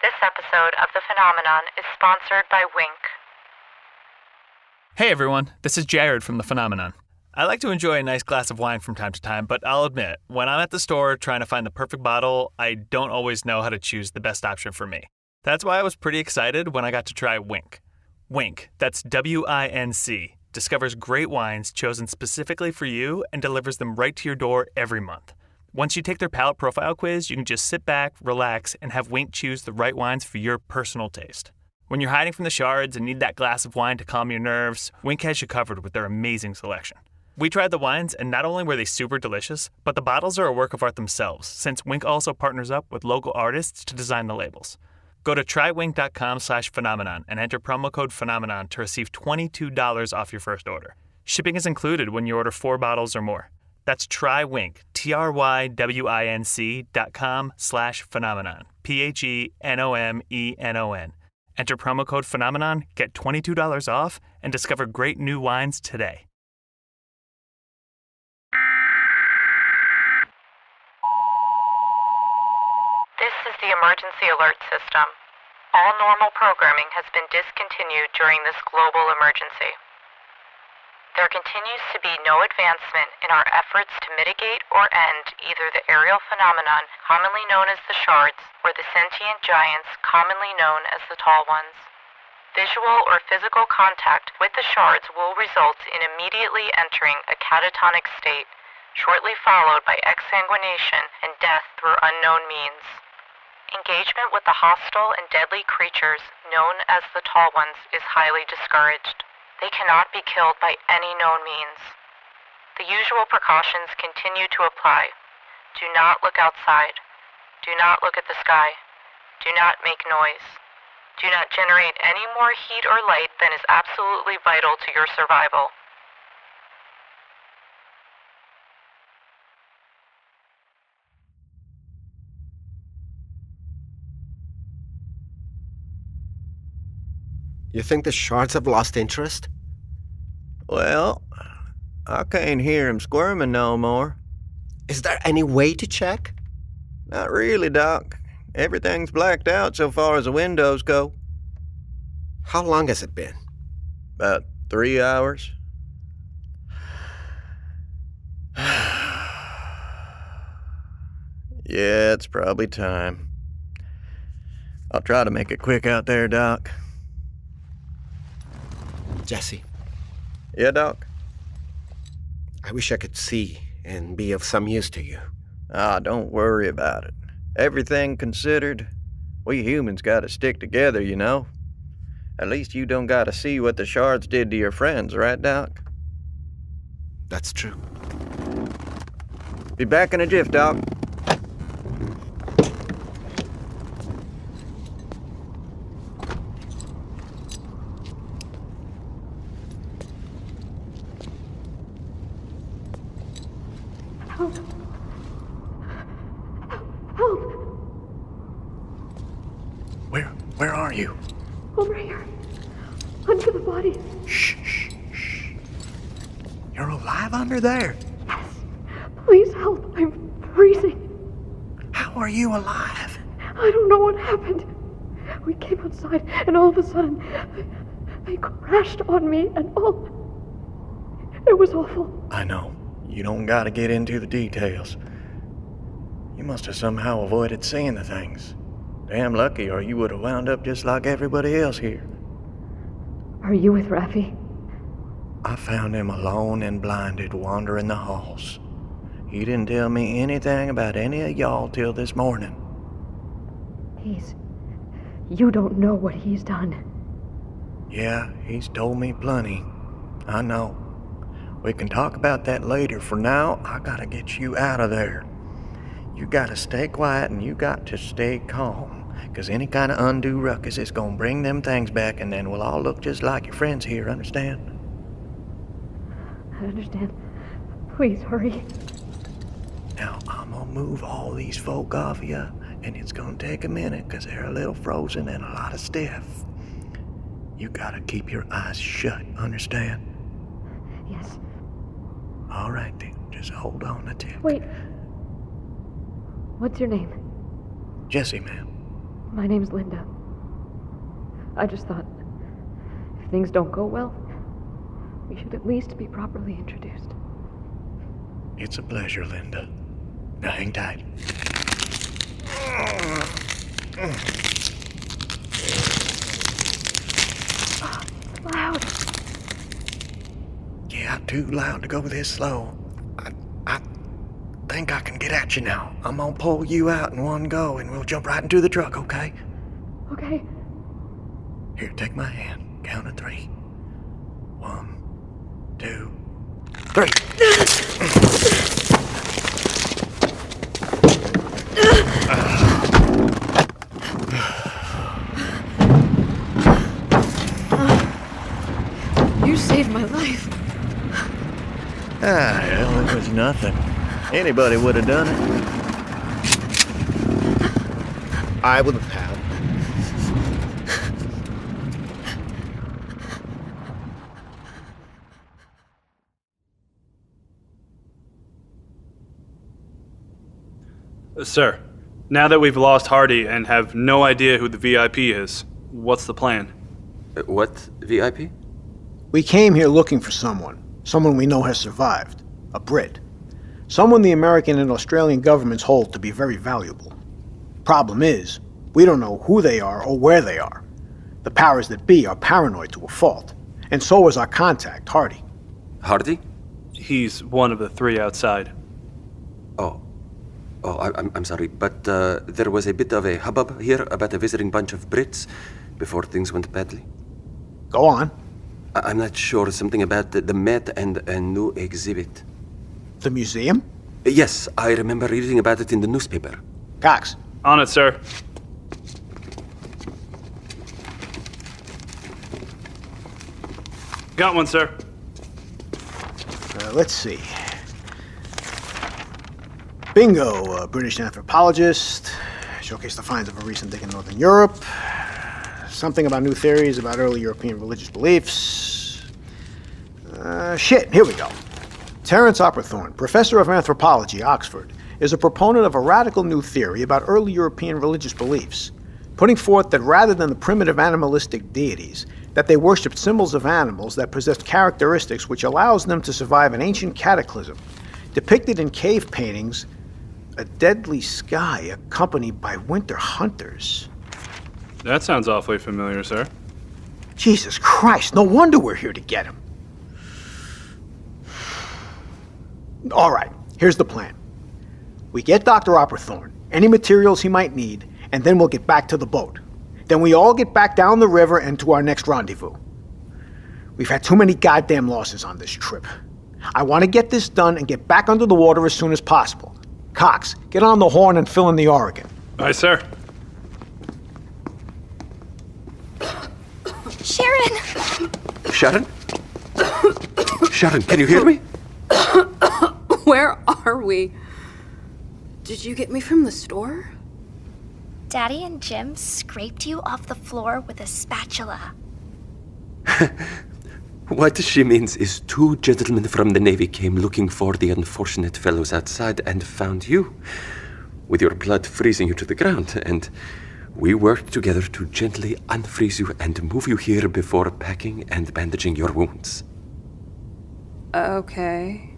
This episode of The Phenomenon is sponsored by Winc. Hey everyone, this is Jared from The Phenomenon. I like to enjoy a nice glass of wine from time to time, but I'll admit, when I'm at the store trying to find the perfect bottle, I don't always know how to choose the best option for me. That's why I was pretty excited when I got to try Winc. Winc, that's W-I-N-C, discovers great wines chosen specifically for you and delivers them right to your door every month. Once you take their palate profile quiz, you can just sit back, relax, and have Winc choose the right wines for your personal taste. When you're hiding from the shards and need that glass of wine to calm your nerves, Winc has you covered with their amazing selection. We tried the wines, and not only were they super delicious, but the bottles are a work of art themselves, since Winc also partners up with local artists to design the labels. Go to trywinc.com/phenomenon and enter promo code phenomenon to receive $22 off your first order. Shipping is included when you order 4 bottles or more. That's trywinc, trywinc.com/phenomenon, PHENOMENON. Enter promo code phenomenon, get $22 off, and discover great new wines today. This is the emergency alert system. All normal programming has been discontinued during this global emergency. There continues to be no advancement in our efforts to mitigate or end either the aerial phenomenon commonly known as the shards or the sentient giants commonly known as the tall ones. Visual or physical contact with the shards will result in immediately entering a catatonic state, shortly followed by exsanguination and death through unknown means. Engagement with the hostile and deadly creatures known as the tall ones is highly discouraged. They cannot be killed by any known means. The usual precautions continue to apply. Do not look outside. Do not look at the sky. Do not make noise. Do not generate any more heat or light than is absolutely vital to your survival. You think the shards have lost interest? Well, I can't hear him squirming no more. Is there any way to check? Not really, Doc. Everything's blacked out so far as the windows go. How long has it been? About 3 hours. Yeah, it's probably time. I'll try to make it quick out there, Doc. Jesse, Yeah, Doc? I wish I could see and be of some use to you. Ah, don't worry about it. Everything considered, we humans gotta stick together, you know? At least you don't gotta see what the shards did to your friends, right, Doc? That's true. Be back in a jiff, Doc. Help! Help! Where are you? Over here. Under the body. Shh, shh, shh. You're alive under there? Yes. Please help. I'm freezing. How are you alive? I don't know what happened. We came outside and all of a sudden they crashed on me and all. It was awful. I know. You don't gotta get into the details. You must have somehow avoided seeing the things. Damn lucky, or you would have wound up just like everybody else here. Are you with Raffi? I found him alone and blinded wandering the halls. He didn't tell me anything about any of y'all till this morning. You don't know what he's done. Yeah, he's told me plenty. I know. We can talk about that later. For now, I gotta get you out of there. You gotta stay quiet and you got to stay calm. 'Cause any kind of undue ruckus is gonna bring them things back and then we'll all look just like your friends here, understand? I understand. Please hurry. Now, I'm gonna move all these folk off you, and it's gonna take a minute 'cause they're a little frozen and a lot of stiff. You gotta keep your eyes shut, understand? Yes. All right then, just hold on a tick. Wait. What's your name? Jesse, ma'am. My name's Linda. I just thought, if things don't go well, we should at least be properly introduced. It's a pleasure, Linda. Now hang tight. It's loud. Yeah, too loud to go this slow. I think I can get at you now. I'm gonna pull you out in one go and we'll jump right into the truck, okay? Okay. Here, take my hand. Count to 3. 1, 2, 3. You saved my life. Hell, it was nothing. Anybody would have done it. I would have. Sir, now that we've lost Hardy and have no idea who the VIP is, what's the plan? What VIP? We came here looking for someone we know has survived, a Brit. Someone the American and Australian governments hold to be very valuable. Problem is, we don't know who they are or where they are. The powers that be are paranoid to a fault, and so is our contact, Hardy. Hardy? He's one of the 3 outside. I'm sorry, but there was a bit of a hubbub here about a visiting bunch of Brits before things went badly. Go on. I'm not sure, something about the Met and a new exhibit. The museum? Yes, I remember reading about it in the newspaper. Cox. On it, sir. Got one, sir. Let's see. Bingo, British anthropologist. Showcase the finds of a recent dig in Northern Europe. Something about new theories about early European religious beliefs. Shit, here we go. Terence Opperthorne, professor of anthropology, Oxford, is a proponent of a radical new theory about early European religious beliefs, putting forth that rather than the primitive animalistic deities, that they worshipped symbols of animals that possessed characteristics which allows them to survive an ancient cataclysm, depicted in cave paintings, a deadly sky accompanied by winter hunters. That sounds awfully familiar, sir. Jesus Christ, no wonder we're here to get him. All right, here's the plan. We get Dr. Opperthorne, any materials he might need, and then we'll get back to the boat. Then we all get back down the river and to our next rendezvous. We've had too many goddamn losses on this trip. I want to get this done and get back under the water as soon as possible. Cox, get on the horn and fill in the Oregon. Aye, sir. Sharon! Sharon? Sharon, can you hear me? Where are we? Did you get me from the store? Daddy and Jim scraped you off the floor with a spatula. What she means is 2 gentlemen from the Navy came looking for the unfortunate fellows outside and found you, with your blood freezing you to the ground, and we worked together to gently unfreeze you and move you here before packing and bandaging your wounds. Okay.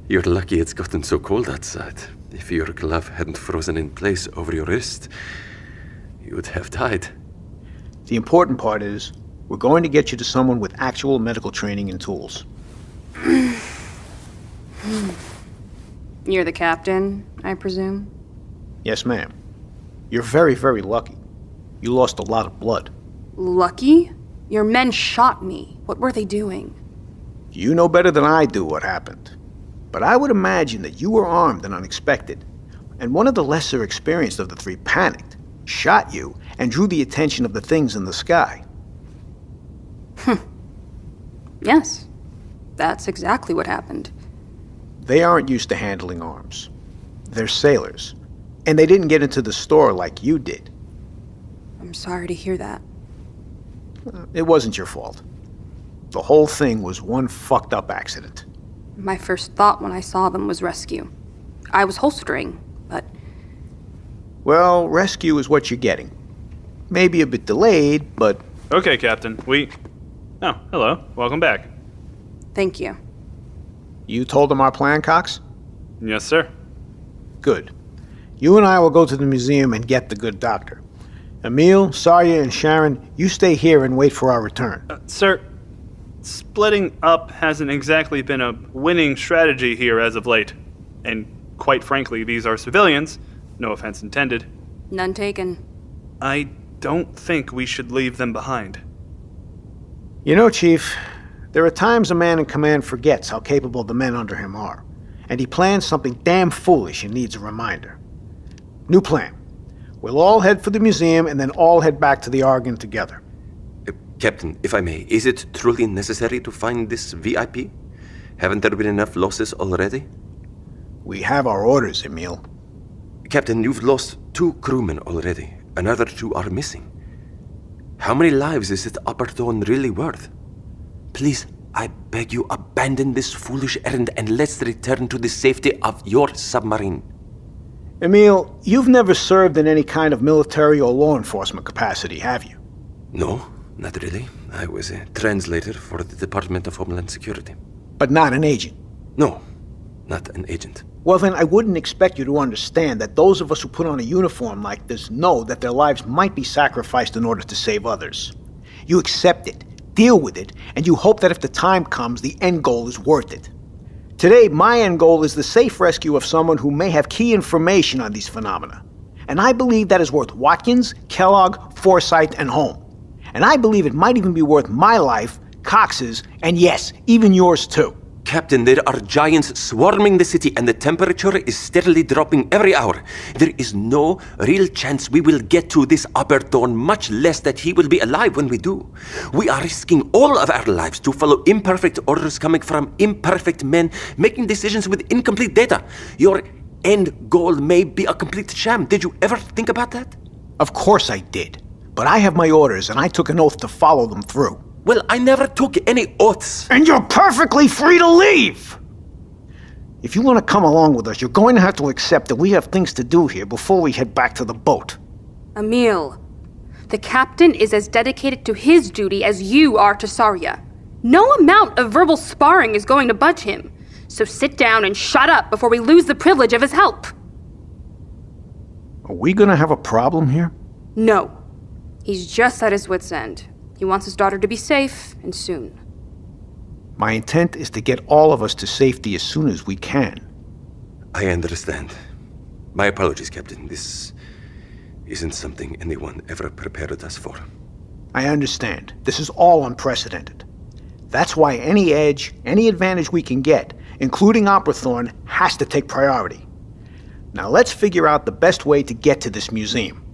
You're lucky it's gotten so cold outside. If your glove hadn't frozen in place over your wrist, you would have died. The important part is, we're going to get you to someone with actual medical training and tools. You're the captain, I presume? Yes, ma'am. You're very, very lucky. You lost a lot of blood. Lucky? Your men shot me. What were they doing? You know better than I do what happened. But I would imagine that you were armed and unexpected, and one of the lesser experienced of the 3 panicked, shot you, and drew the attention of the things in the sky. Yes, that's exactly what happened. They aren't used to handling arms. They're sailors, and they didn't get into the store like you did. I'm sorry to hear that. It wasn't your fault. The whole thing was one fucked up accident. My first thought when I saw them was rescue. I was holstering, but... Well, rescue is what you're getting. Maybe a bit delayed, but... Okay, Captain. Oh, hello. Welcome back. Thank you. You told them our plan, Cox? Yes, sir. Good. You and I will go to the museum and get the good doctor. Emil, Sawyer, and Sharon, you stay here and wait for our return. Sir, splitting up hasn't exactly been a winning strategy here as of late. And quite frankly, these are civilians. No offense intended. None taken. I don't think we should leave them behind. You know, Chief, there are times a man in command forgets how capable the men under him are. And he plans something damn foolish and needs a reminder. New plan. We'll all head for the museum and then all head back to the Argon together. Captain, if I may, is it truly necessary to find this VIP? Haven't there been enough losses already? We have our orders, Emil. Captain, you've lost 2 crewmen already. Another 2 are missing. How many lives is this upper dawn really worth? Please, I beg you, abandon this foolish errand and let's return to the safety of your submarine. Emil, you've never served in any kind of military or law enforcement capacity, have you? No, not really. I was a translator for the Department of Homeland Security. But not an agent? No, not an agent. Well, then I wouldn't expect you to understand that those of us who put on a uniform like this know that their lives might be sacrificed in order to save others. You accept it, deal with it, and you hope that if the time comes, the end goal is worth it. Today, my end goal is the safe rescue of someone who may have key information on these phenomena. And I believe that is worth Watkins, Kellogg, Forsyth, and Holm. And I believe it might even be worth my life, Cox's, and yes, even yours too. Captain, there are giants swarming the city and the temperature is steadily dropping every hour. There is no real chance we will get to this upper dawn, much less that he will be alive when we do. We are risking all of our lives to follow imperfect orders coming from imperfect men, making decisions with incomplete data. Your end goal may be a complete sham. Did you ever think about that? Of course I did. But I have my orders and I took an oath to follow them through. Well, I never took any oaths. And you're perfectly free to leave! If you want to come along with us, you're going to have to accept that we have things to do here before we head back to the boat. Emil, the captain is as dedicated to his duty as you are to Sarya. No amount of verbal sparring is going to budge him. So sit down and shut up before we lose the privilege of his help. Are we going to have a problem here? No. He's just at his wit's end. He wants his daughter to be safe, and soon. My intent is to get all of us to safety as soon as we can. I understand. My apologies, Captain. This isn't something anyone ever prepared us for. I understand. This is all unprecedented. That's why any edge, any advantage we can get, including Operathorn, has to take priority. Now let's figure out the best way to get to this museum.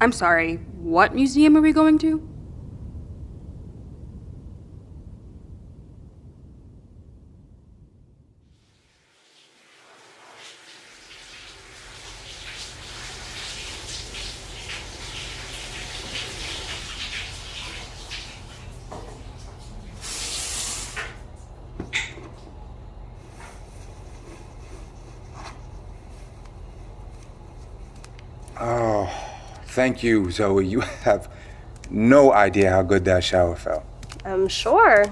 I'm sorry, what museum are we going to? Oh, thank you, Zoe. You have no idea how good that shower felt. I'm sure.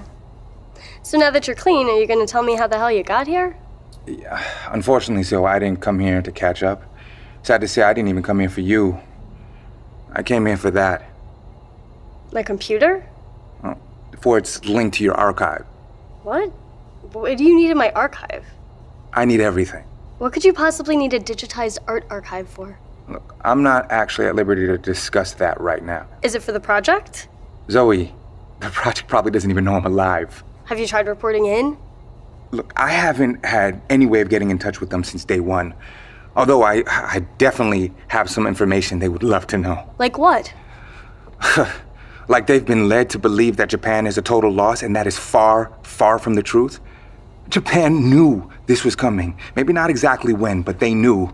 So now that you're clean, are you going to tell me how the hell you got here? Yeah, unfortunately, Zoe, I didn't come here to catch up. Sad to say, I didn't even come here for you. I came here for that. My computer? Oh, for its link to your archive. What? What do you need in my archive? I need everything. What could you possibly need a digitized art archive for? Look, I'm not actually at liberty to discuss that right now. Is it for the project? Zoe, the project probably doesn't even know I'm alive. Have you tried reporting in? Look, I haven't had any way of getting in touch with them since day one. Although I definitely have some information they would love to know. Like what? Like they've been led to believe that Japan is a total loss, and that is far, far from the truth. Japan knew this was coming. Maybe not exactly when, but they knew.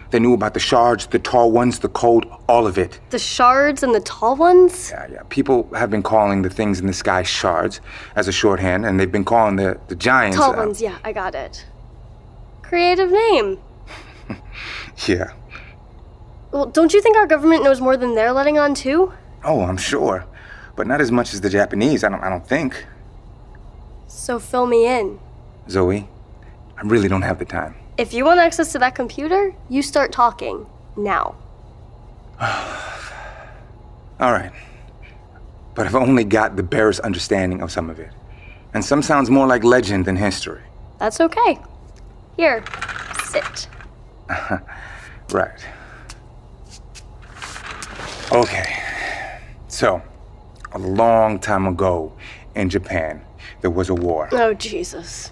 They knew about the shards, the tall ones, the code, all of it. The shards and the tall ones? Yeah. People have been calling the things in the sky shards as a shorthand, and they've been calling the giants... Tall ones, yeah, I got it. Creative name. Yeah. Well, don't you think our government knows more than they're letting on, too? Oh, I'm sure. But not as much as the Japanese, I don't think. So fill me in. Zoe, I really don't have the time. If you want access to that computer, you start talking. Now. All right. But I've only got the barest understanding of some of it. And some sounds more like legend than history. That's okay. Here, sit. Right. Okay. So, a long time ago in Japan, there was a war. Oh, Jesus.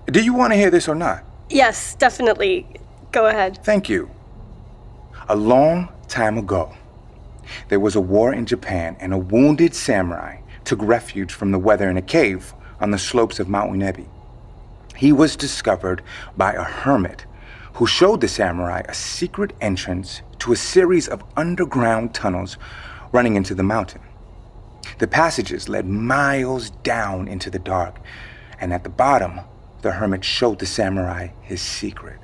Do you want to hear this or not? Yes, definitely. Go ahead. Thank you. A long time ago, there was a war in Japan, and a wounded samurai took refuge from the weather in a cave on the slopes of Mount Unebi. He was discovered by a hermit who showed the samurai a secret entrance to a series of underground tunnels running into the mountain. The passages led miles down into the dark, and at the bottom, the hermit showed the samurai his secret.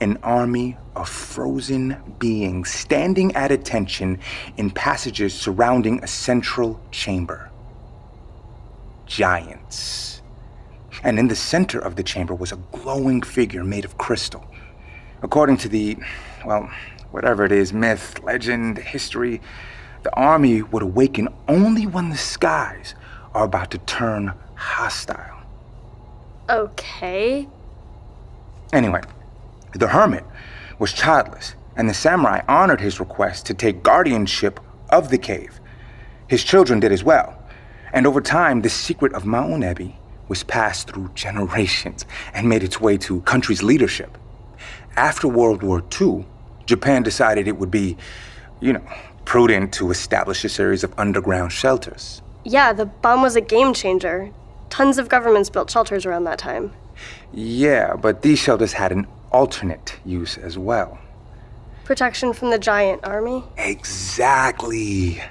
An army of frozen beings standing at attention in passages surrounding a central chamber. Giants. And in the center of the chamber was a glowing figure made of crystal. According to the, well, whatever it is, myth, legend, history, the army would awaken only when the skies are about to turn hostile. Okay. Anyway, the hermit was childless, and the samurai honored his request to take guardianship of the cave. His children did as well. And over time, the secret of Mount Unebi was passed through generations and made its way to country's leadership. After World War II, Japan decided it would be, prudent to establish a series of underground shelters. Yeah, the bomb was a game changer. Tons of governments built shelters around that time. Yeah, but these shelters had an alternate use as well. Protection from the giant army? Exactly.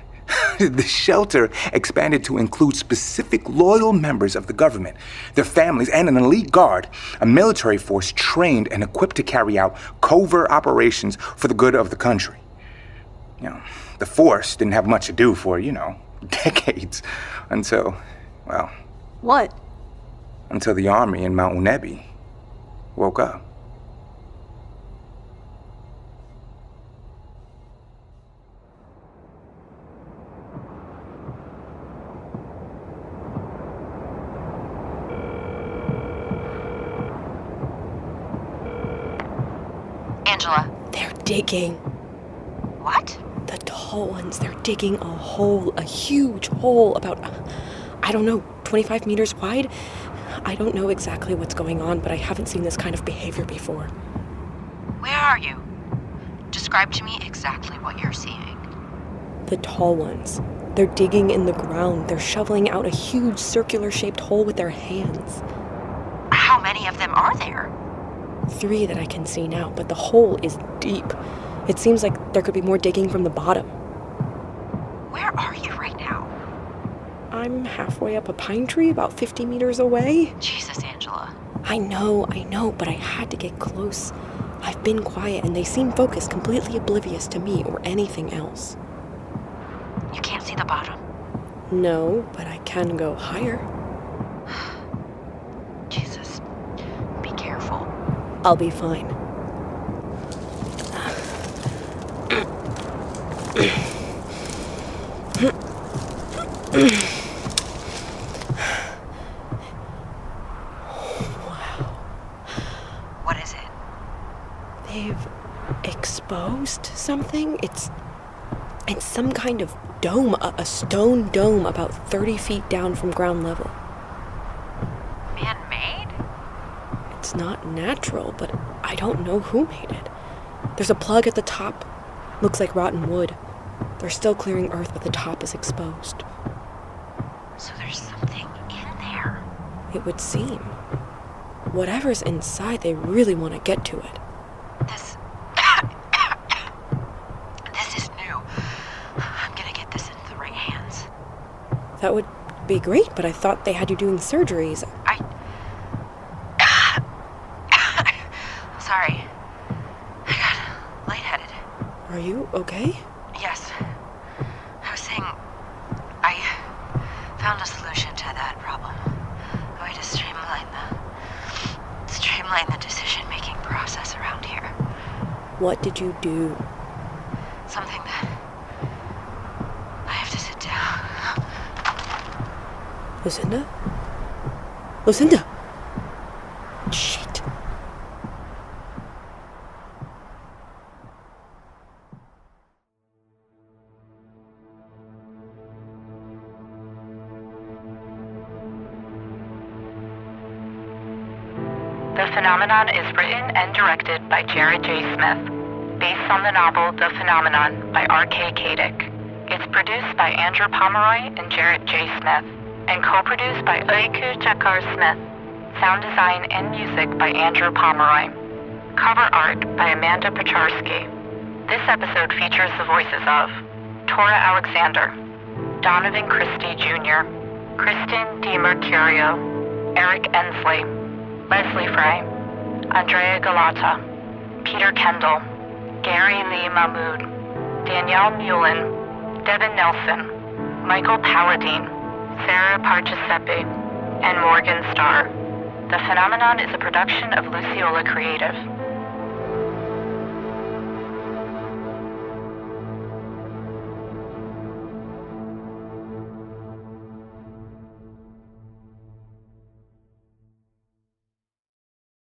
The shelter expanded to include specific loyal members of the government, their families, and an elite guard, a military force trained and equipped to carry out covert operations for the good of the country. The force didn't have much to do for, decades until, well... What? Until the army in Mount Unebi woke up. Angela. They're digging. What? The tall ones, they're digging a hole, a huge hole about, 25 meters wide. I don't know exactly what's going on, but I haven't seen this kind of behavior before. Where are you? Describe to me exactly what you're seeing. The tall ones. They're digging in the ground. They're shoveling out a huge circular-shaped hole with their hands. How many of them are there? 3 that I can see now, but the hole is deep. It seems like there could be more digging from the bottom. Where are you right now? I'm halfway up a pine tree, about 50 meters away. Jesus, Angela. I know, but I had to get close. I've been quiet, and they seem focused, completely oblivious to me or anything else. You can't see the bottom? No, but I can go higher. Jesus. Be careful. I'll be fine. What is it? They've exposed something. It's some kind of dome, a stone dome about 30 feet down from ground level. Man-made? It's not natural, but I don't know who made it. There's a plug at the top. Looks like rotten wood. They're still clearing earth, but the top is exposed. So there's something in there. It would seem. Whatever's inside, they really want to get to it. This is new. I'm gonna get this into the right hands. That would be great, but I thought they had you doing surgeries. Sorry. I got lightheaded. okay? Yes. I was saying, I found a solution to that problem. A way to streamline the decision-making process around here. What did you do? Something that I have to sit down. Lucinda? Lucinda! Shit. The Phenomenon is written and directed by Jared J. Smith, based on the novel The Phenomenon by R.K. Kadick. It's produced by Andrew Pomeroy and Jared J. Smith, and co-produced by Eiku Jakar Smith. Sound design and music by Andrew Pomeroy. Cover art by Amanda Pacharski. This episode features the voices of Tora Alexander, Donovan Christie Jr., Kristen DiMercurio, Eric Ensley, Leslie Frey, Andrea Galata, Peter Kendall, Gary Lee Mahmood, Danielle Mullen, Devin Nelson, Michael Paladine, Sarah Parchisepi, and Morgan Starr. The Phenomenon is a production of Luciola Creative.